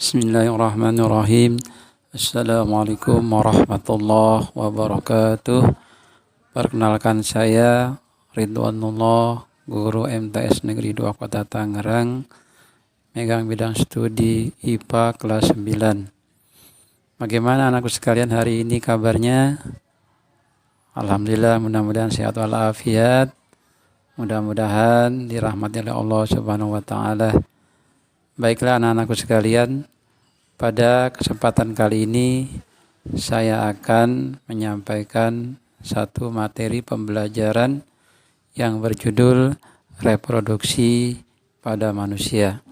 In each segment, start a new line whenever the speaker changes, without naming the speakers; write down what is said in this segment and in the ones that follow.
Bismillahirrahmanirrahim. Assalamualaikum warahmatullahi wabarakatuh. Perkenalkan saya Ridwanullah, guru MTS Negeri 2 Kota Tangerang, megang bidang studi IPA kelas 9. Bagaimana anakku sekalian hari ini kabarnya? Alhamdulillah, mudah-mudahan sehat walafiat. Mudah-mudahan dirahmati oleh Allah Subhanahu wa taala. Baiklah anak-anakku sekalian, pada kesempatan kali ini saya akan menyampaikan satu materi pembelajaran yang berjudul reproduksi pada manusia.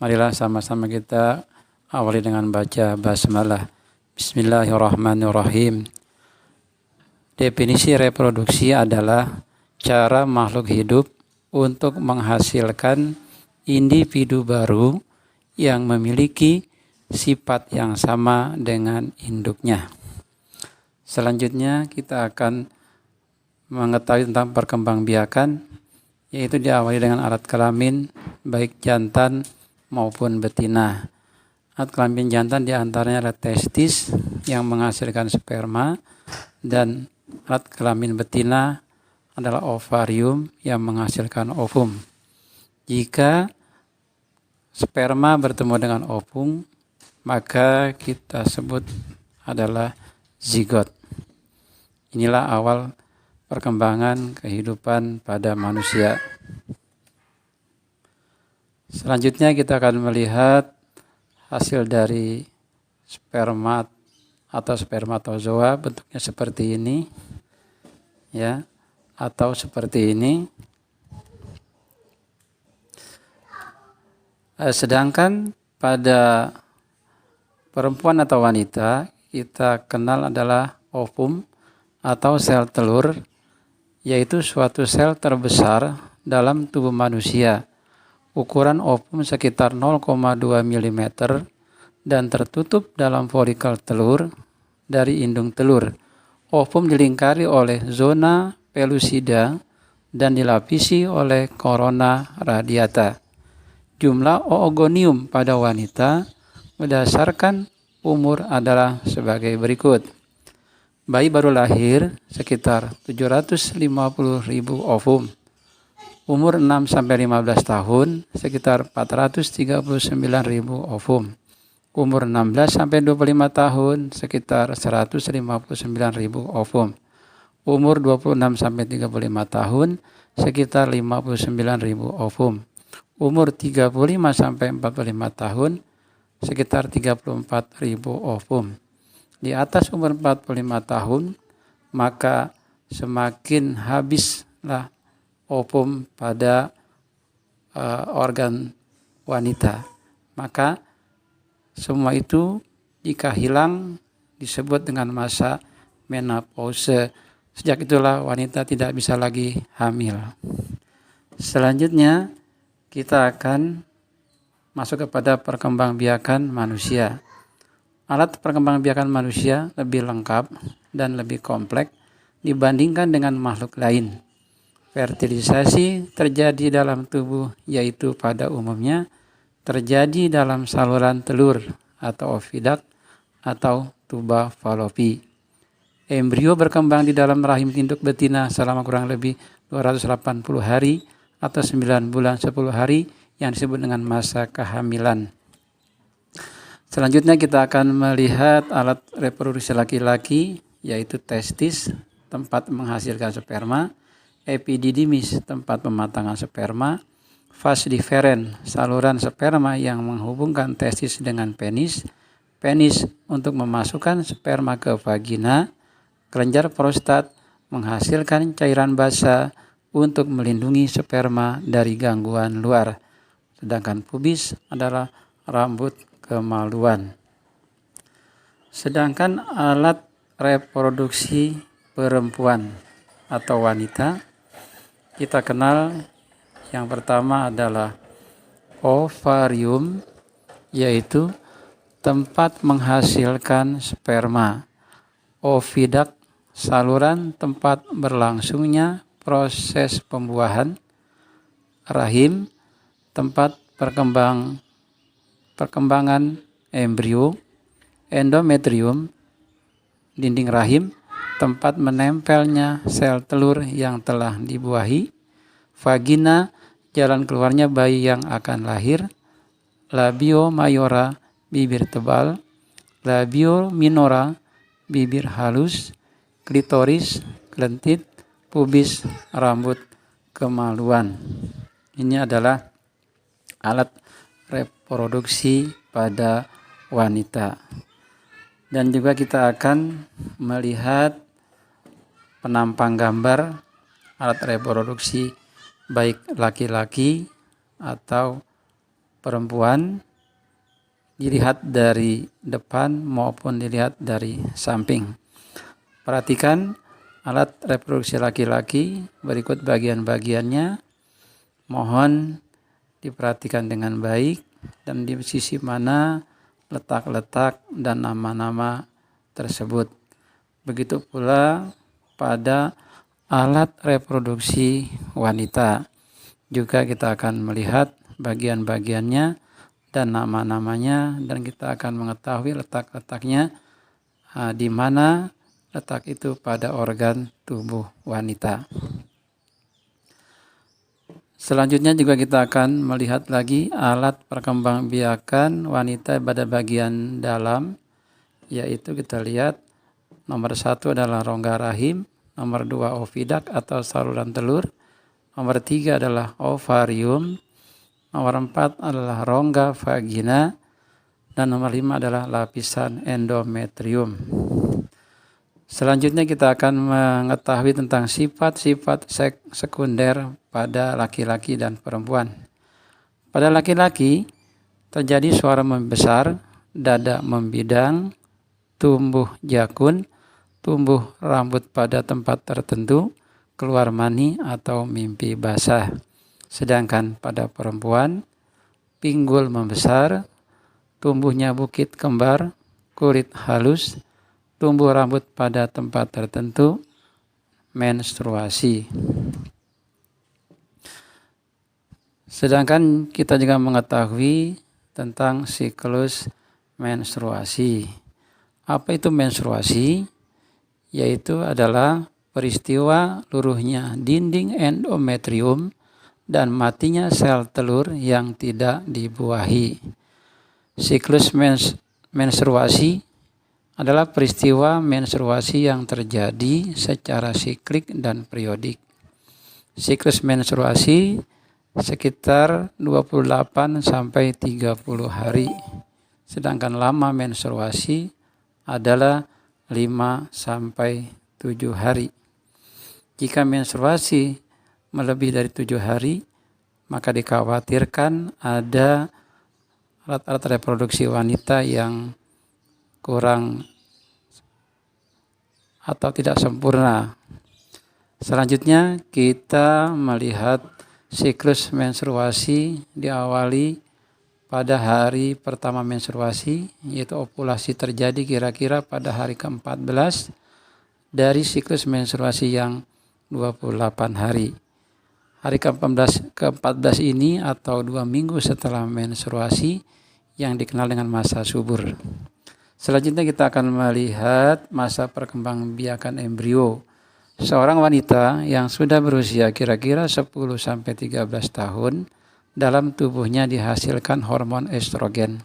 Marilah sama-sama kita awali dengan baca basmalah. Bismillahirrahmanirrahim. Definisi reproduksi adalah cara makhluk hidup untuk menghasilkan individu baru yang memiliki sifat yang sama dengan induknya. Selanjutnya kita akan mengetahui tentang perkembangbiakan, yaitu diawali dengan alat kelamin baik jantan maupun betina. Alat kelamin jantan diantaranya adalah testis yang menghasilkan sperma, dan alat kelamin betina adalah ovarium yang menghasilkan ovum. Jika sperma bertemu dengan ovum, maka kita sebut adalah zigot. Inilah awal perkembangan kehidupan pada manusia. Selanjutnya kita akan melihat hasil dari sperma atau spermatozoa, bentuknya seperti ini, ya, atau seperti ini. Sedangkan pada perempuan atau wanita, kita kenal adalah ovum atau sel telur, yaitu suatu sel terbesar dalam tubuh manusia. Ukuran ovum sekitar 0,2 mm dan tertutup dalam folikel telur dari indung telur. Ovum dilingkari oleh zona pellucida dan dilapisi oleh corona radiata. Jumlah oogonium pada wanita berdasarkan umur adalah sebagai berikut. Bayi baru lahir sekitar 750.000 ovum. Umur 6-15 tahun sekitar 439.000 ovum. Umur 16-25 tahun sekitar 159.000 ovum. Umur 26-35 tahun sekitar 59.000 ovum. Umur 35-45 tahun sekitar 34.000 ovum. Di atas umur 45 tahun maka semakin habislah ovum pada organ wanita. Maka semua itu jika hilang disebut dengan masa menopause. Sejak itulah wanita tidak bisa lagi hamil. Selanjutnya kita akan masuk kepada perkembangbiakan manusia. Alat perkembangbiakan manusia lebih lengkap dan lebih kompleks dibandingkan dengan makhluk lain. Fertilisasi terjadi dalam tubuh, yaitu pada umumnya terjadi dalam saluran telur atau oviduct atau tuba falopi. Embrio berkembang di dalam rahim induk betina selama kurang lebih 280 hari atau 9 bulan 10 hari yang disebut dengan masa kehamilan. Selanjutnya kita akan melihat alat reproduksi laki-laki, yaitu testis, tempat menghasilkan sperma, epididymis, tempat pematangan sperma, vas deferens, saluran sperma yang menghubungkan testis dengan penis, penis untuk memasukkan sperma ke vagina, kelenjar prostat menghasilkan cairan basa untuk melindungi sperma dari gangguan luar. Sedangkan pubis adalah rambut kemaluan. Sedangkan alat reproduksi perempuan atau wanita, kita kenal yang pertama adalah ovarium, yaitu tempat menghasilkan sperma. Oviduct, saluran tempat berlangsungnya proses pembuahan. Rahim, tempat perkembang perkembangan embrio, endometrium, dinding rahim, tempat menempelnya sel telur yang telah dibuahi, vagina, jalan keluarnya bayi yang akan lahir, labio mayora, bibir tebal, labio minora, bibir halus, klitoris, kelentit, pubis, rambut kemaluan. Ini adalah alat reproduksi pada wanita. Dan juga kita akan melihat penampang gambar alat reproduksi baik laki-laki atau perempuan, dilihat dari depan maupun dilihat dari samping. Perhatikan alat reproduksi laki-laki berikut bagian-bagiannya. Mohon diperhatikan dengan baik dan di sisi mana letak-letak dan nama-nama tersebut. Begitu pula pada alat reproduksi wanita. Juga kita akan melihat bagian-bagiannya dan nama-namanya, dan kita akan mengetahui letak-letaknya di mana letak itu pada organ tubuh wanita. Selanjutnya juga kita akan melihat lagi alat perkembangbiakan wanita pada bagian dalam, yaitu kita lihat nomor 1 adalah rongga rahim, nomor 2 ovidak atau saluran telur, nomor 3 adalah ovarium, nomor 4 adalah rongga vagina, dan nomor 5 adalah lapisan endometrium. Selanjutnya kita akan mengetahui tentang sifat-sifat sekunder pada laki-laki dan perempuan. Pada laki-laki terjadi suara membesar, dada membidang, tumbuh jakun, tumbuh rambut pada tempat tertentu, keluar mani atau mimpi basah. Sedangkan pada perempuan, pinggul membesar, tumbuhnya bukit kembar, kulit halus, tumbuh rambut pada tempat tertentu, menstruasi. Sedangkan kita juga mengetahui tentang siklus menstruasi. Apa itu menstruasi? Yaitu adalah peristiwa luruhnya dinding endometrium dan matinya sel telur yang tidak dibuahi. Siklus menstruasi adalah peristiwa menstruasi yang terjadi secara siklik dan periodik. Siklus menstruasi sekitar 28 sampai 30 hari. Sedangkan lama menstruasi adalah 5 sampai 7 hari. Jika menstruasi melebihi dari 7 hari, maka dikhawatirkan ada alat-alat reproduksi wanita yang kurang atau tidak sempurna. Selanjutnya kita melihat siklus menstruasi diawali pada hari pertama menstruasi, yaitu ovulasi terjadi kira-kira pada hari ke-14 dari siklus menstruasi yang 28 hari. Hari ke-14 ini atau 2 minggu setelah menstruasi yang dikenal dengan masa subur. Selanjutnya kita akan melihat masa perkembangbiakan embrio. Seorang wanita yang sudah berusia kira-kira 10-13 tahun, dalam tubuhnya dihasilkan hormon estrogen.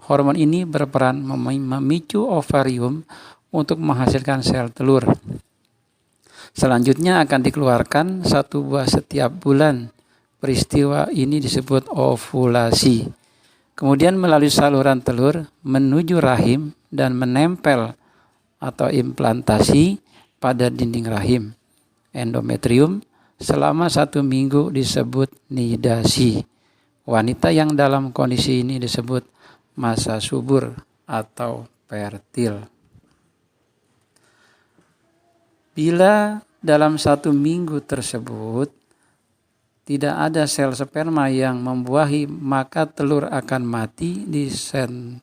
Hormon ini berperan memicu ovarium untuk menghasilkan sel telur. Selanjutnya akan dikeluarkan 1 buah setiap bulan. Peristiwa ini disebut ovulasi. Kemudian melalui saluran telur menuju rahim dan menempel atau implantasi pada dinding rahim endometrium selama 1 minggu disebut nidasi. Wanita yang dalam kondisi ini disebut masa subur atau fertil. Bila dalam 1 minggu tersebut tidak ada sel sperma yang membuahi, maka telur akan mati disertai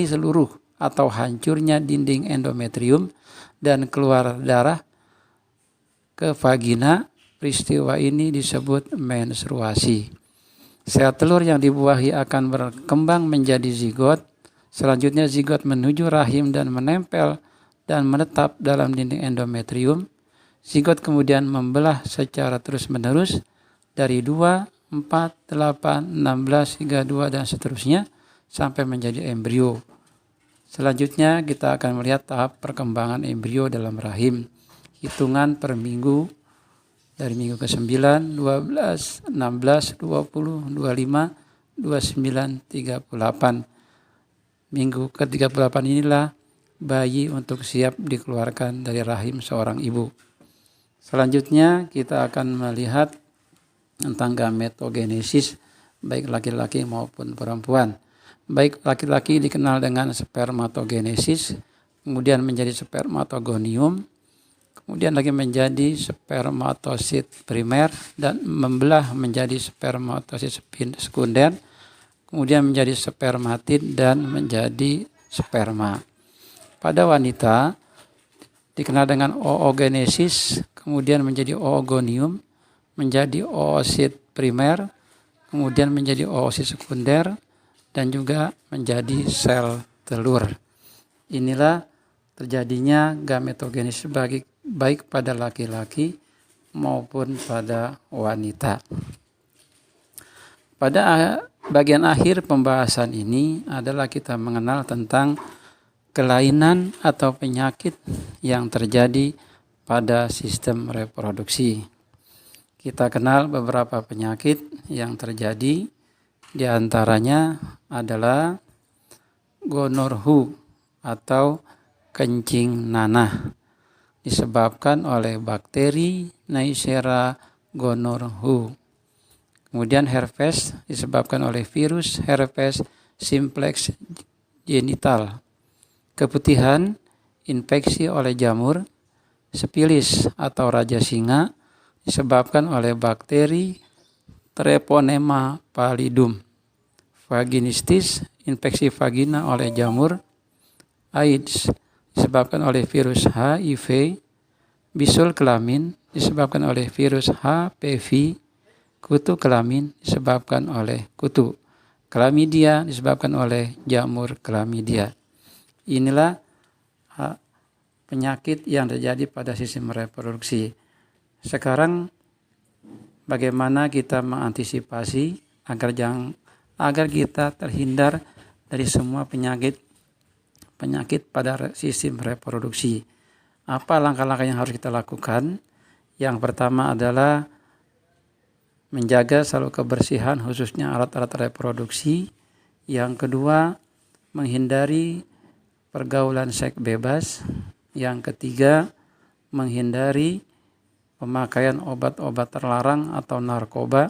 seluruh atau hancurnya dinding endometrium dan keluar darah ke vagina. Peristiwa ini disebut menstruasi. Sel telur yang dibuahi akan berkembang menjadi zigot. Selanjutnya zigot menuju rahim dan menempel dan menetap dalam dinding endometrium. Zigot kemudian membelah secara terus-menerus dari 2, 4, 8, 16 hingga 2 dan seterusnya sampai menjadi embrio. Selanjutnya kita akan melihat tahap perkembangan embrio dalam rahim. Hitungan per minggu dari minggu ke-9, 12, 16, 20, 25, 29, 38. Minggu ke-38 inilah bayi untuk siap dikeluarkan dari rahim seorang ibu. Selanjutnya kita akan melihat tentang gametogenesis baik laki-laki maupun perempuan. Baik laki-laki dikenal dengan spermatogenesis, kemudian menjadi spermatogonium, kemudian lagi menjadi spermatosit primer dan membelah menjadi spermatosit sekunder, kemudian menjadi spermatid dan menjadi sperma. Pada wanita dikenal dengan oogenesis, kemudian menjadi oogonium, menjadi oosit primer, kemudian menjadi oosit sekunder, dan juga menjadi sel telur. Inilah terjadinya gametogenesis baik pada laki-laki maupun pada wanita. Pada bagian akhir pembahasan ini adalah kita mengenal tentang kelainan atau penyakit yang terjadi pada sistem reproduksi. Kita kenal beberapa penyakit yang terjadi, di antaranya adalah gonorrhea atau kencing nanah disebabkan oleh bakteri Neisseria gonorrhoeae. Kemudian herpes disebabkan oleh virus herpes simplex genital. Keputihan infeksi oleh jamur. Sipilis atau raja singa disebabkan oleh bakteri Treponema pallidum. Vaginistis, infeksi vagina oleh jamur. AIDS disebabkan oleh virus HIV. Bisul kelamin disebabkan oleh virus HPV. Kutu kelamin disebabkan oleh kutu. Klamidia disebabkan oleh jamur klamidia. Inilah penyakit yang terjadi pada sistem reproduksi. Sekarang bagaimana kita mengantisipasi agar kita terhindar dari semua penyakit pada sistem reproduksi. Apa langkah-langkah yang harus kita lakukan? Yang pertama adalah menjaga selalu kebersihan khususnya alat-alat reproduksi. Yang kedua, menghindari pergaulan seks bebas. Yang ketiga, menghindari pemakaian obat-obat terlarang atau narkoba.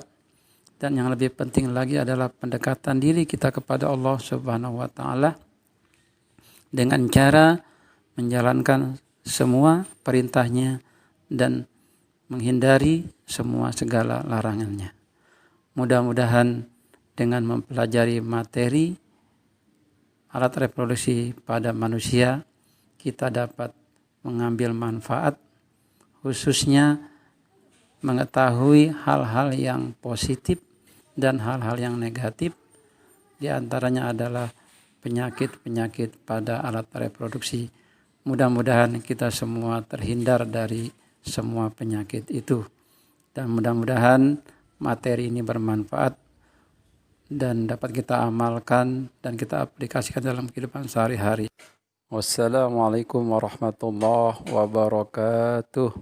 Dan yang lebih penting lagi adalah pendekatan diri kita kepada Allah Subhanahu wa Ta'ala dengan cara menjalankan semua perintahnya dan menghindari semua segala larangannya. Mudah-mudahan dengan mempelajari materi alat reproduksi pada manusia, kita dapat mengambil manfaat, khususnya mengetahui hal-hal yang positif dan hal-hal yang negatif. Di antaranya adalah penyakit-penyakit pada alat reproduksi. Mudah-mudahan kita semua terhindar dari semua penyakit itu. Dan mudah-mudahan materi ini bermanfaat dan dapat kita amalkan dan kita aplikasikan dalam kehidupan sehari-hari. Wassalamualaikum warahmatullahi wabarakatuh.